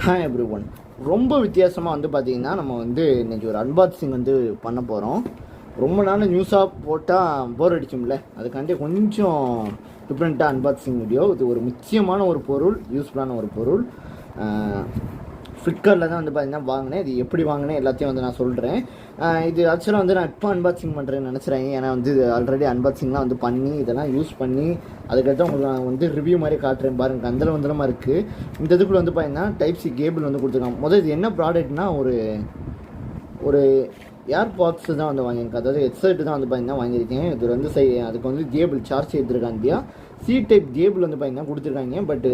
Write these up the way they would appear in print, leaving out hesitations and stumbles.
Hi every one. ரொம்ப வித்தியாசமாக வந்து பார்த்திங்கன்னா நம்ம வந்து இன்றைக்கி ஒரு அன்பாக்சிங் வந்து பண்ண போகிறோம். ரொம்ப நாள் நியூஸாக போட்டால் போர் அடிக்கும்ல, அதுக்காண்டி கொஞ்சம் டிஃப்ரெண்ட்டாக அன்பாக்சிங் வீடியோ. இது ஒரு முக்கியமான ஒரு பொருள், யூஸ்ஃபுல்லான ஒரு பொருள். ஃப்ளிப்கார்ட்டில் தான் வந்து பார்த்திங்கன்னா வாங்கினேன். இது எப்படி வாங்கினேன் எல்லாத்தையும் வந்து நான் சொல்கிறேன். இது ஆக்சுவலாக வந்து நான் இப்போ அன்பாக்சிங் பண்ணுறேன்னு நினச்சிறேன். ஏன்னா வந்து இது ஆல்ரெடி அன்பாக்சிங்லாம் வந்து பண்ணி இதெல்லாம் யூஸ் பண்ணி அதுக்கடுத்து உங்களுக்கு நான் வந்து ரிவ்யூ மாதிரி காட்டுறேன் பாருங்கள். அந்தளவு வந்துலமாக இருக்குது. இந்த இதுக்குள்ளே வந்து பார்த்திங்கன்னா டைப் சி கேபிள் வந்து கொடுத்துருக்காங்க. முதல் இது என்ன ப்ராடக்ட்னா ஒரு ஏர்பாட்ஸ் தான் வந்து வாங்கியிருக்கேன். அதாவது ஹெட்செட் தான் வந்து பார்த்திங்கன்னா வாங்கியிருக்கேன். இது வந்து அதுக்கு வந்து கேபிள் சார்ஜ் எடுத்துருக்காங்க இல்லையா, சி டைப் கேபிள் வந்து பார்த்திங்கன்னா கொடுத்துருக்காங்க. பட்டு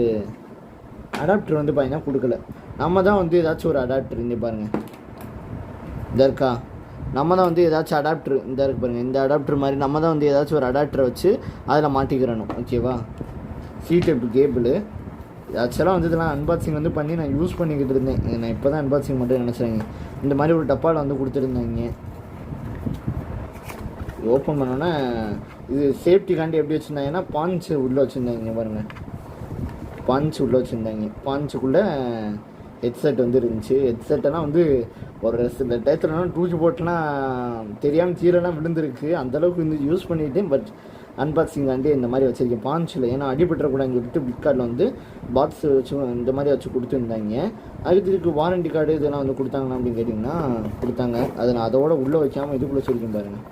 அடாப்டர் வந்து பார்த்திங்கன்னா கொடுக்கல. நம்ம தான் வந்து ஏதாச்சும் ஒரு அடாப்டர் இங்கே பாருங்கள், இந்த இருக்கா, நம்ம தான் வந்து ஏதாச்சும் அடாப்டர் இந்த இருக்கு பாருங்கள், இந்த அடாப்டர் மாதிரி நம்ம தான் வந்து ஏதாச்சும் ஒரு அடாப்டரை வச்சு அதில் மாட்டிக்கிறணும். ஓகேவா, சி டைப் கேபிள். ஆக்சுவலாக வந்து இதெல்லாம் அன்பாக்சிங் வந்து பண்ணி நான் யூஸ் பண்ணிக்கிட்டு இருந்தேன். நான் இப்போ தான் அன்பாக்சிங் மட்டும் நினச்சிறேங்க. இந்த மாதிரி ஒரு டப்பாவில் வந்து கொடுத்துருந்தாங்க. ஓப்பன் பண்ணோன்னா இது சேஃப்டிக்காண்டி எப்படி வச்சுருந்தாங்கன்னா பாஞ்சு உள்ளே வச்சுருந்தாங்க பாருங்கள், பாஞ்சு உள்ளே வச்சுருந்தாங்க. பாஞ்சுக்குள்ளே ஹெட்செட் வந்து இருந்துச்சு. ஹெட்செட்டெல்லாம் வந்து ஒரு சில டயத்துலலாம் டூஜி போட்டுலாம் தெரியாமல் கீழெல்லாம் விழுந்துருக்கு. அந்தளவுக்கு வந்து யூஸ் பண்ணிவிட்டேன். பட் அன்பாக்சிங்காண்டி இந்த மாதிரி வச்சுருக்கேன் பாஞ்சில். ஏன்னா அடிபட்டுறக்கூடாதுன்னு சொல்லிட்டு ஃப்ளிப்கார்ட்டில் வந்து பாக்ஸ் வச்சு இந்த மாதிரி வச்சு கொடுத்துருந்தாங்க. அதுக்கு இதுக்கு வாரண்டி கார்டு இதெல்லாம் வந்து கொடுத்தாங்களா அப்படின்னு கேட்டிங்கன்னா கொடுத்தாங்க. அதை நான் அதோட உள்ளே வைக்காமல் இதுக்குள்ளே வச்சுருக்கேன் பாருங்கள்,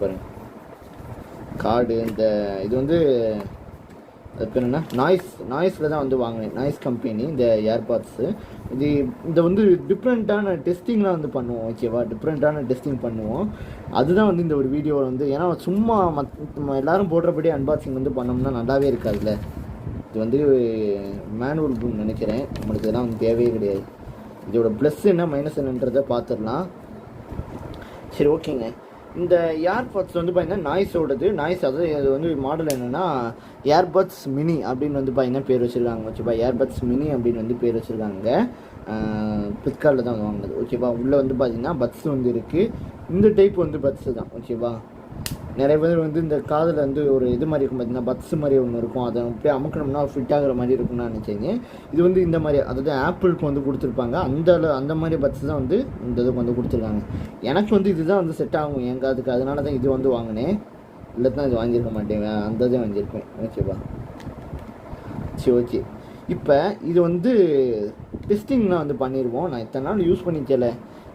பாருங்க கார்டு. இந்த இது வந்து அதுக்கு என்னென்னா நாய்ஸில் தான் வந்து வாங்கினேன், நாய்ஸ் கம்பெனி இந்த ஏர்பாட்ஸு. இது வந்து டிஃப்ரெண்ட்டான டெஸ்டிங்லாம் வந்து பண்ணுவோம். ஓகேவா, டிஃப்ரெண்ட்டான டெஸ்டிங் பண்ணுவோம். அதுதான் வந்து இந்த ஒரு வீடியோவில் வந்து, ஏன்னா சும்மா எல்லோரும் போடுறபடி அன்பாக்சிங் வந்து பண்ணோம்னா நல்லாவே இருக்காதுல்ல. இது வந்து மேனுவல் நினைக்கிறேன், நம்மளுக்கு இதெல்லாம் வந்து தேவையே கிடையாது. இதோட ப்ளஸ் என்ன மைனஸ் என்னன்றதை பார்த்துடலாம். சரி ஓகேங்க. இந்த ஏர்பாட்ஸ் வந்து பார்த்திங்கன்னா நாய்ஸோடது, நாய்ஸ். அது வந்து மாடல் என்னென்னா ஏர்பட்ஸ் மினி அப்படின்னு வந்து பார்த்திங்கன்னா பேர் வச்சுருக்காங்க. ஓகேவா, ஏர்பட்ஸ் மினி அப்படின்னு வந்து பேர் வச்சுருக்காங்க. ஃப்ளிப்கார்ட்டில் தான் வாங்கினது. ஓகேவா, உள்ளே வந்து பார்த்திங்கன்னா பட்ஸ் வந்து இருக்குது. இந்த டைப் வந்து பட்ஸு தான். ஓகேவா, நிறைய பேர் வந்து இந்த காதில் வந்து ஒரு இது மாதிரி இருக்கும் பார்த்திங்கன்னா, பட்ஸு மாதிரி ஒன்று இருக்கும். அதை அப்படியே அமுக்கணும்னா ஃபிட் ஆகிற மாதிரி இருக்கும்னு நினச்சிங்க. இது வந்து இந்த மாதிரி, அதாவது ஆப்பிளுக்கு வந்து கொடுத்துருப்பாங்க. அந்த மாதிரி பட்ஸ் தான் வந்து இந்த இதுக்கு வந்து கொடுத்துருக்காங்க. எனக்கு வந்து இதுதான் வந்து செட் ஆகும் எங்கள் அதுக்கு, அதனால தான் இது வந்து வாங்கினேன். இல்லை தான் இது வாங்கியிருக்க மாட்டேன், அந்த இதை வாங்கியிருப்பேன். ஓகேவா, சரி ஓகே. இப்போ இது வந்து டெஸ்டிங்லாம் வந்து பண்ணிடுவோம். நான் இத்தனை நாள் யூஸ் பண்ணிக்கல,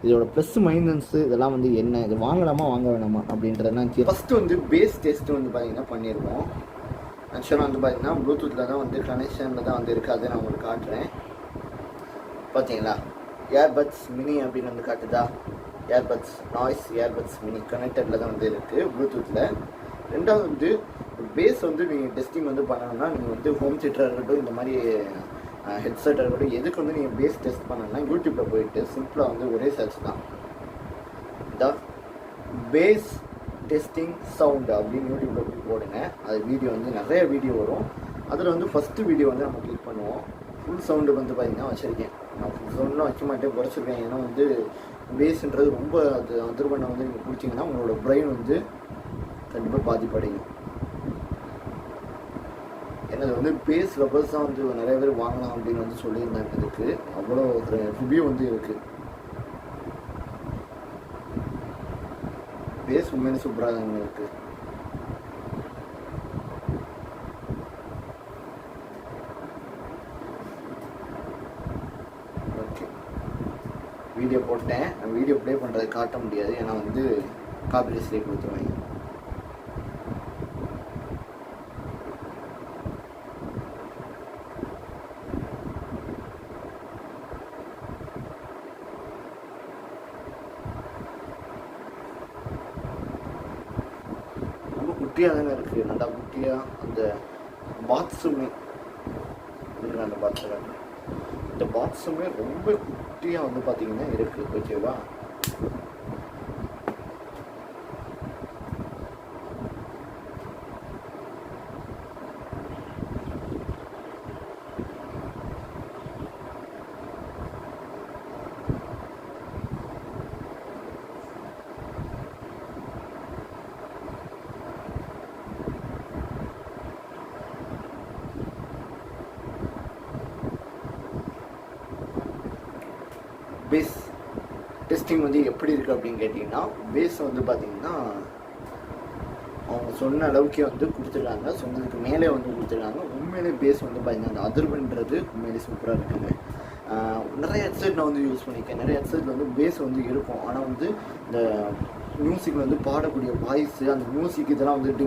இதோட ப்ளஸ் மைனஸு இதெல்லாம் வந்து என்ன, இது வாங்கலாமா வாங்க வேணாமா அப்படின்றதுலாம். ஃபஸ்ட்டு வந்து பேஸ் டெஸ்ட்டு வந்து பார்த்திங்கன்னா பண்ணிடுவோம். ஆக்சுவலாக வந்து பார்த்திங்கன்னா ப்ளூடூத்தில் தான் வந்து கனெக்ஷனில் தான் வந்து இருக்குது. அதை நான் உங்களுக்கு காட்டுறேன். பார்த்தீங்களா, ஏர்பட்ஸ் மினி அப்படின்னு வந்து காட்டுதா, ஏர்பட்ஸ் நாய்ஸ் ஏர்பட்ஸ் மினி கனெக்டரில் தான் வந்து இருக்குது ப்ளூடூத்தில். ரெண்டாவது வந்து பேஸ் வந்து நீங்கள் டெஸ்டிங் வந்து பண்ணணும்னா நீங்கள் வந்து ஹோம் தியேட்டராக இருக்கட்டும், இந்த மாதிரி ஹெட்செட்டாக இருக்கட்டும், எதுக்கு வந்து நீங்கள் பேஸ் டெஸ்ட் பண்ணணும்னா யூடியூப்பில் போயிட்டு சிம்பிளாக வந்து ஒரே சர்ச் தான், த பேஸ் டெஸ்டிங் சவுண்டு அப்படின்னு யூடியூப்பில் போய் போடுங்க. அது வீடியோ வந்து நிறைய வீடியோ வரும். அதில் வந்து ஃபஸ்ட்டு வீடியோ வந்து நம்ம கிளிக் பண்ணுவோம். ஃபுல் சவுண்டு வந்து பார்த்திங்கன்னா வச்சுருக்கேன். நான் ஃபுல் சவுண்ட்லாம் வைக்க மாட்டேன், குறைச்சிருக்கேன். ஏன்னா வந்து பேஸுன்றது ரொம்ப அதிர்வெண்ணை வந்து நீங்கள் பிடிச்சிங்கன்னா உங்களோட பிரெயின் வந்து கண்டிப்பாக பாதிப்படையும். ஏன்னா வந்து பேஸ் லெவல்ஸ் தான் வந்து நிறைய பேர் வாங்கலாம் அப்படின்னு வந்து சொல்லியிருந்தாங்க. இதுக்கு அவ்வளோ ஒரு ரிவ்யூ வந்து இருக்குது. பேஸ் உண்மையிலே சூப்பராக தான் இருக்குது. ஓகே, வீடியோ போட்டேன். வீடியோ ப்ளே பண்ணுறது காட்ட முடியாது, ஏன்னா வந்து காப்பிரைட் ஸ்ட்ரைக் கொடுத்துருவாங்க. குட்டியாக தானே இருக்குது, நல்லா குட்டியாக. அந்த பாக்ஸுமே இருக்குது, அந்த பாக்ஸில் இந்த பாக்ஸுமே ரொம்ப குட்டியாக வந்து பார்த்திங்கன்னா இருக்குது. ஓகேவா, பேஸ் டெஸ்டிங் வந்து எப்படி இருக்குது அப்படின்னு கேட்டிங்கன்னா, பேஸ் வந்து பார்த்திங்கன்னா அவங்க சொன்ன அளவுக்கே வந்து கொடுத்துருக்காங்க, சொன்னதுக்கு மேலே வந்து கொடுத்துருக்காங்க. உண்மையிலே பேஸ் வந்து பார்த்திங்கன்னா அந்த அதிர்வுன்றது உண்மையிலே சூப்பராக இருக்குங்க. நிறைய ஹெட்செட் நான் வந்து யூஸ் பண்ணியிருக்கேன். நிறைய ஹெட்செட்டில் வந்து பேஸ் வந்து இருக்கும், ஆனால் வந்து இந்த மியூசிக் வந்து பாடக்கூடிய வாய்ஸு அந்த மியூசிக் இதெல்லாம் வந்துட்டு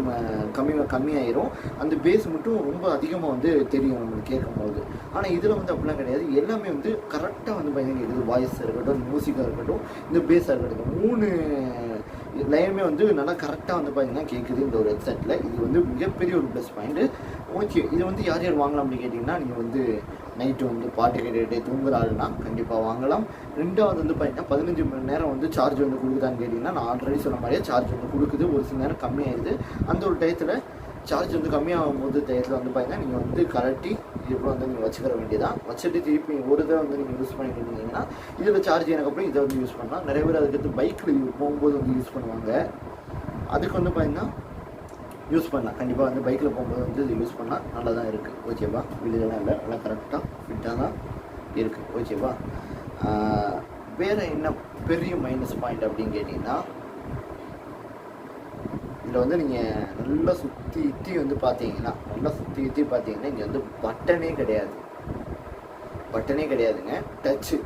கம்மியாயிரும். அந்த பேஸ் மட்டும் ரொம்ப அதிகமாக வந்து தெரியும் நம்மளுக்கு கேட்கும்போது. ஆனால் இதில் வந்து அப்படிலாம் கிடையாது. எல்லாமே வந்து கரெக்டாக வந்து பார்த்தீங்கன்னா கேட்குது. வாய்ஸாக இருக்கட்டும், மியூசிக்காக இருக்கட்டும், இந்த பேஸாக இருக்கட்டும், 3 லைனுமே வந்து நல்லா கரெக்டாக வந்து பார்த்தீங்கன்னா கேட்குது இந்த ஒரு ஹெட்செட்டில். இது வந்து மிகப்பெரிய ஒரு ப்ளஸ் பாயிண்ட்டு. ஓகே, இது வந்து யார் யார் வாங்கலாம் அப்படின்னு கேட்டிங்கன்னா, நீங்கள் வந்து நைட்டு வந்து பாட்டு கேட்டுகிட்டே தூங்குற ஆளுனா கண்டிப்பாக வாங்கலாம். 2வது வந்து பார்த்தீங்கன்னா 15 மணி நேரம் வந்து சார்ஜ் வந்து கொடுக்குதான்னு கேட்டிங்கன்னா, நான் ஆல்ரெடி சொன்ன மாதிரியே சார்ஜ் வந்து கொடுக்குது. ஒரு சில நேரம் கம்மியாகிடுது. அந்த ஒரு டயத்தில் சார்ஜ் வந்து கம்மியாகும் போது டயத்தில் வந்து பார்த்தீங்கன்னா நீங்கள் வந்து கலட்டி இதுக்குள்ள வந்து நீங்கள் வச்சுக்கிற வேண்டியதான். வச்சுட்டு திருப்பி ஒரு தடவை வந்து நீங்கள் யூஸ் பண்ணிட்டு இருந்தீங்கன்னா இதில் சார்ஜ் எனக்கப்புறம் இதை வந்து யூஸ் பண்ணலாம். நிறைய பேர் அதுக்கடுத்து பைக்கில் போகும்போது வந்து யூஸ் பண்ணுவாங்க. அதுக்கு வந்து பார்த்தீங்கன்னா யூஸ் பண்ணலாம். கண்டிப்பாக வந்து பைக்கில் போகும்போது வந்து இது யூஸ் பண்ணால் நல்லா தான் இருக்குது. ஓகேவா? விழுதெல்லாம் இல்லை, நல்லா கரெக்டாக ஃபிட்டாக தான் இருக்குது. ஓகேவா? வேறு என்ன பெரிய மைனஸ் பாயிண்ட் அப்படின்னு கேட்டிங்கன்னா, இதில் வந்து நீங்கள் நல்லா சுற்றி வந்து பார்த்தீங்கன்னா இங்கே வந்து பட்டனே கிடையாதுங்க. டச்சு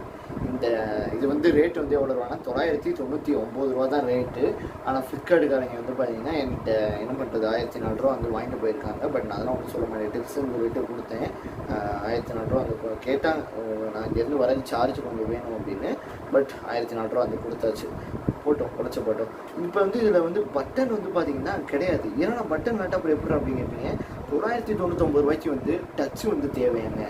இது வந்து ரேட் வந்து எவ்வளோ ரூபானா 999 ரூபா தான் ரேட்டு. ஆனால் ஃப்ளிப்கார்ட்டுக்காரங்க வந்து பார்த்தீங்கன்னா என்கிட்ட என்ன பண்ணுறது 1004 ரூபா வந்து வாங்கிட்டு போயிருக்காங்க. பட் நான் அதெல்லாம் ஒன்றும் சொல்ல மாட்டேன். டிப்ஸுன்னு சொல்லிட்டு கொடுத்தேன். 1004 ரூபா வந்து கேட்டால் நான் இங்கேருந்து வரது சார்ஜ் கொஞ்சம் வேணும் அப்படின்னு. பட் 1004 ரூபா வந்து கொடுத்தாச்சு. குறைச்ச போட்டோம். இப்போ வந்து இதில் வந்து பட்டன் வந்து பார்த்தீங்கன்னா கிடையாது. ஏன்னா பட்டன் நட்டா அப்புறம் எப்படி அப்படின்னு கேட்பீங்க. 999 ரூபாய்க்கு வந்து டச்சு வந்து தேவையாங்க.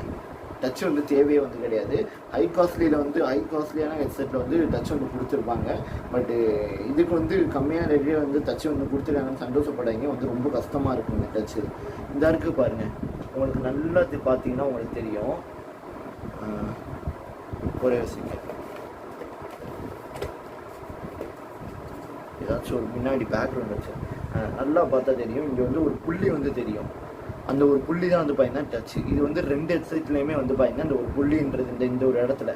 டச் வந்து தேவையே வந்து கிடையாது. ஹை காஸ்ட்லியான ஹெட்செட்டில் வந்து டச் வந்து கொடுத்துருப்பாங்க. பட்டு இதுக்கு வந்து கம்மியான ரேட்லேயே வந்து டச் வந்து கொடுத்துருக்காங்கன்னு சந்தோஷப்படாங்க. வந்து ரொம்ப கஷ்டமாக இருக்குங்க டச்சு. இந்த இருக்குது பாருங்கள், உங்களுக்கு நல்லா பார்த்தீங்கன்னா உங்களுக்கு தெரியும். ஒரே விஷயம் ஏதாச்சும் ஒரு முன்னாடி பேக்ரவுண்ட் வச்சு நல்லா பார்த்தா தெரியும். இங்கே வந்து ஒரு புள்ளி வந்து தெரியும். அந்த ஒரு புள்ளி தான் வந்து பார்த்தீங்கன்னா டச்சு. இது வந்து 2 ஹெட்செட்லேயுமே வந்து பார்த்தீங்கன்னா இந்த ஒரு புள்ளின்றது இந்த ஒரு இடத்துல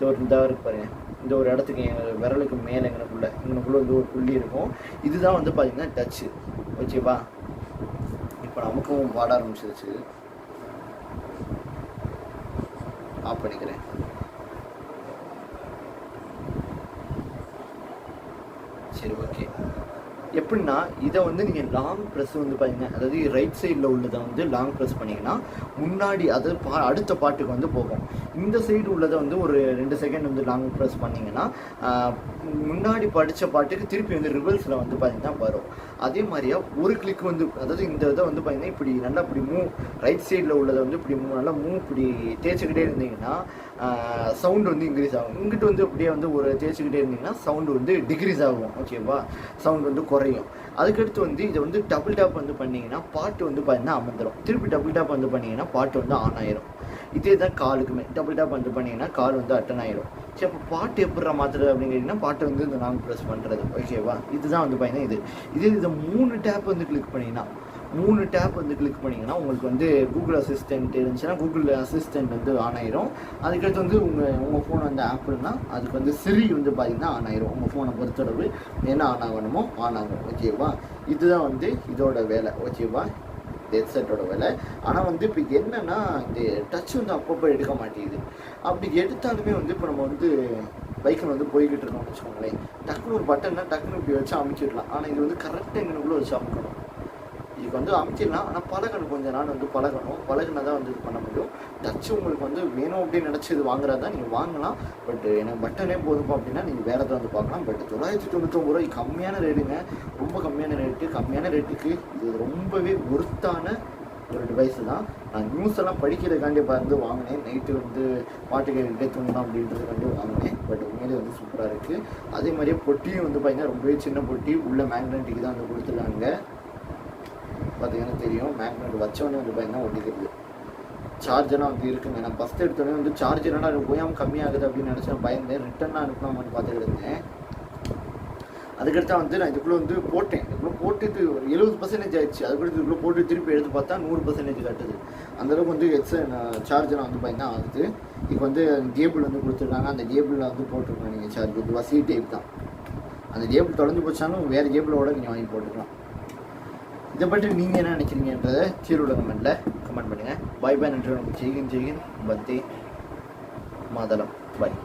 இருக்கு பாருங்க. இந்த ஒரு இடத்துக்கு எங்கள் விரலுக்கு மேலே எங்களுக்குள்ளே வந்து ஒரு புள்ளி இருக்கும். இதுதான் வந்து பார்த்தீங்கன்னா டச்சு. ஓகேவா? இப்போ நமக்கும் பாட ஆரம்பிச்சிருச்சு. ஆஃப் பண்ணிக்கிறேன். சரி, ஓகே. எப்படின்னா இதை வந்து நீங்கள் லாங் ப்ரெஸ் வந்து பார்த்தீங்கன்னா, அதாவது ரைட் சைடில் உள்ளதை வந்து லாங் ப்ரெஸ் பண்ணிங்கன்னா முன்னாடி அதாவது அடுத்த பாட்டுக்கு வந்து போகும். இந்த சைடு உள்ளதை வந்து ஒரு 2 செகண்ட் வந்து லாங் ப்ரெஸ் பண்ணிங்கன்னா முன்னாடி படித்த பாட்டுக்கு திருப்பி வந்து ரிவர்ஸில் வந்து பார்த்தீங்கன்னா வரும். அதே மாதிரியா ஒரு கிளிக் வந்து அதாவது இந்த இதை வந்து பார்த்தீங்கன்னா இப்படி நல்லா இப்படி ரைட் சைடில் உள்ளதை வந்து இப்படி நல்லா இப்படி தேய்ச்சிக்கிட்டே இருந்தீங்கன்னா சவுண்டு வந்து இன்க்ரீஸ் ஆகும். இங்கிட்டு வந்து அப்படியே வந்து ஒரு தேய்ச்சிக்கிட்டே இருந்தீங்கன்னா சவுண்டு வந்து டிக்ரீஸ் ஆகும். ஓகேவா? சவுண்டு வந்து குறையும். அதுக்கடுத்து வந்து இதை வந்து டபுள் டேப் வந்து பண்ணிங்கன்னா பாட்டு வந்து பார்த்தீங்கன்னா அமர்ந்துடும். திருப்பி டபுள் டேப் வந்து பண்ணிங்கன்னா பாட்டு வந்து ஆன் ஆயிரும். இதே தான் காலுக்குமே டபுள் டேப் வந்து பண்ணிங்கன்னா கால் வந்து அட்டன் ஆயிரும். சரி, அப்போ பாட்டு எப்படி மாற்றுறது அப்படின்னு கேட்டிங்கன்னா பாட்டு வந்து இந்த லாங் ப்ரெஸ் பண்ணுறது. ஓகேவா? இதுதான் வந்து பார்த்தீங்கன்னா இதை 3 டேப் வந்து கிளிக் பண்ணிங்கன்னா உங்களுக்கு வந்து கூகுள் அசிஸ்டன்ட் இருந்துச்சுன்னா கூகுள் அசிஸ்டன்ட் வந்து ஆன் ஆயிரும். அதுக்கடுத்து வந்து உங்கள் ஃபோன் வந்து ஆப்பிள்னா அதுக்கு வந்து சிரி வந்து பார்த்தீங்கன்னா ஆன் ஆயிரும். உங்கள் ஃபோனை பொறுத்தளவு என்ன ஆன் ஆகணுமோ ஆன் ஆகும். ஓகேவா? இதுதான் வந்து இதோட வேலை. ஓகேவா? ஹெட்செட்டோட வேலை. ஆனால் வந்து இப்போ என்னென்னா இந்த டச் வந்து அப்பப்போ எடுக்க மாட்டேங்குது. அப்படி எடுத்தாலுமே வந்து இப்போ நம்ம வந்து பைக்கில் வந்து போய்கிட்டு இருக்கோம்னு வச்சுக்கோங்களேன், டக்குன்னு ஒரு பட்டன்னா டக்குன்னு இப்படி வச்சு அமைச்சிடலாம். ஆனால் இது வந்து கரெக்டாக எங்களுக்குள்ளே வச்சு அமைக்கணும். இதுக்கு வந்து அமைச்சிடலாம், ஆனால் பழகணும். கொஞ்சம் நாள் வந்து பழகினா தான் வந்து இது பண்ண முடியும். டச்சு உங்களுக்கு வந்து வேணும் அப்படின்னு நினச்சி இது வாங்குறதா நீங்கள் வாங்கலாம். பட் எனக்கு பட்டனே போதும் அப்படின்னா நீங்கள் வேறு எதாவது வந்து பார்க்கலாம். பட் 999 ரூபாய்க்கு கம்மியான ரேட்டுங்க, ரொம்ப கம்மியான ரேட்டுக்கு இது ரொம்பவே ஒர்த்தான ஒரு டிவைஸு தான். நான் நியூஸ் எல்லாம் படிக்கிறதுக்காண்டி வந்து வாங்கினேன். நைட்டு வந்து பாட்டு கேட்டுகிட்டே தூங்கலாம் அப்படின்றதுக்காண்டி வாங்கினேன். பட் உண்மையிலே வந்து சூப்பராக இருக்குது. அதே மாதிரியே பொட்டியும் வந்து பார்த்தீங்கன்னா ரொம்பவே சின்ன பொட்டி, உள்ள மேக்னெட்டிக்கு தான் வந்து கொடுத்துருக்காங்க. பார்த்தீங்கன்னா தெரியும், மேக்னெட் வச்சோடனே வந்து பார்த்தீங்கன்னா ஒட்டிக்கிறது. சார்ஜெல்லாம் வந்து இருக்குங்க. நான் ஃபஸ்ட் எடுத்தோடனே வந்து சார்ஜர்னா அது போயாமல் கம்மியாகுது அப்படின்னு நினச்சி நான் பயந்தேன். ரிட்டர்னாக அனுப்பலாமான்னு பார்த்துக்கிட்டு இருந்தேன். அதுக்கடுத்தா வந்து நான் இதுக்குள்ளே வந்து போட்டேன். இதுக்குள்ளே போட்டுட்டு ஒரு 70% ஆயிடுச்சு. அதுக்கடுத்து இதுக்குள்ளே போட்டு திருப்பி எடுத்து பார்த்தா 100% காட்டுது. அந்தளவுக்கு வந்து சார்ஜெலாம் வந்து பார்த்தீங்கன்னா ஆகுது. இப்போ வந்து கேபிள் வந்து கொடுத்துருக்காங்க. அந்த கேபிளில் வந்து போட்டிருக்காங்க நீங்கள் சார்ஜ். இதுவாக சி டைப் தான். அந்த கேபிள் தொடர்ந்து போச்சாலும் வேறு கேபிளோட நீங்கள் வாங்கி போட்டுக்கலாம். இதை பற்றி நீங்கள் என்ன நினைக்கிறீங்கன்றதை கீழே உள்ள கமெண்ட்டில் கமெண்ட் பண்ணுங்கள். பாய் பாய். நன்றி. ஜெய்கின் பத்தே மாதளம். பாய்.